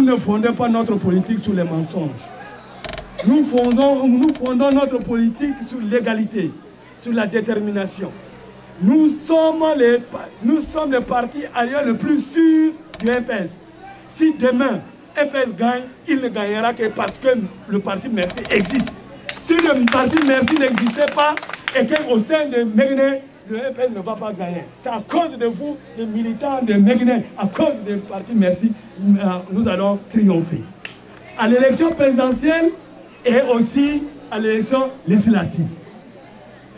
ne fondons pas notre politique sur les mensonges. Nous fondons notre politique sur l'égalité, sur la détermination. Nous sommes le parti allié le plus sûr du MPS. Si demain, MPS gagne, il ne gagnera que parce que le parti Merci existe. Si le parti Merci n'existait pas et qu'au sein de Meguiné, le MPS ne va pas gagner. C'est à cause de vous, les militants de Meguiné, à cause du parti Merci, nous allons triompher. À l'élection présidentielle et aussi à l'élection législative.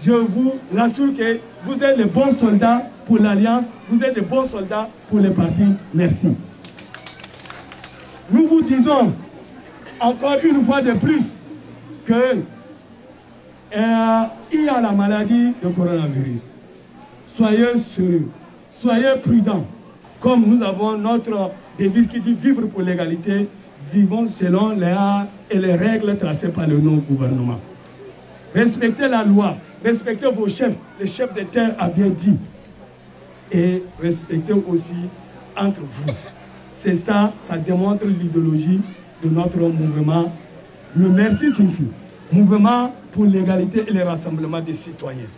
Je vous assure que vous êtes les bons soldats pour l'Alliance, vous êtes les bons soldats pour le parti Merci. Nous vous disons encore une fois de plus que il y a la maladie de coronavirus. Soyez sérieux, soyez prudents. Comme nous avons notre devise qui dit vivre pour l'égalité, vivons selon les règles tracées par le gouvernement. Respectez la loi, respectez vos chefs, le chef de terre a bien dit. Et respectez aussi entre vous. C'est ça, ça démontre l'idéologie de notre mouvement. Le Merci signifie mouvement pour l'égalité et le rassemblement des citoyens.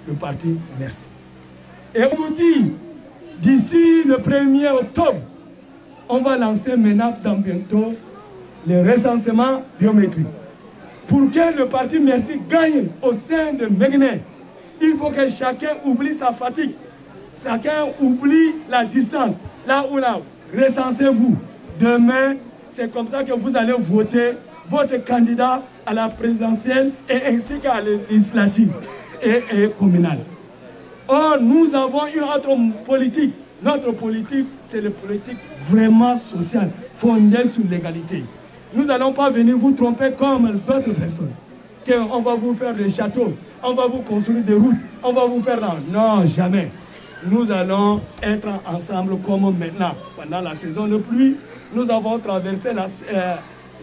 Le parti Merci. Et on vous dit, d'ici le 1er octobre, on va lancer maintenant dans bientôt le recensement biométrique. Pour que le parti Merci gagne au sein de Meguiné, il faut que chacun oublie sa fatigue. Chacun oublie la distance. Là où là, recensez-vous. Demain, c'est comme ça que vous allez voter votre candidat à la présidentielle et ainsi qu'à la législative et communale. Or, nous avons une autre politique. Notre politique, c'est la politique vraiment sociale, fondée sur l'égalité. Nous n'allons pas venir vous tromper comme d'autres personnes. On va vous faire des châteaux, on va vous construire des routes, on va vous faire... Non, jamais. Nous allons être ensemble comme maintenant. Pendant la saison de pluie, nous avons traversé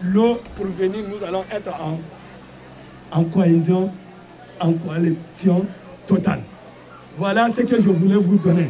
l'eau pour venir. Nous allons être en cohésion, en coalition totale. Voilà ce que je voulais vous donner.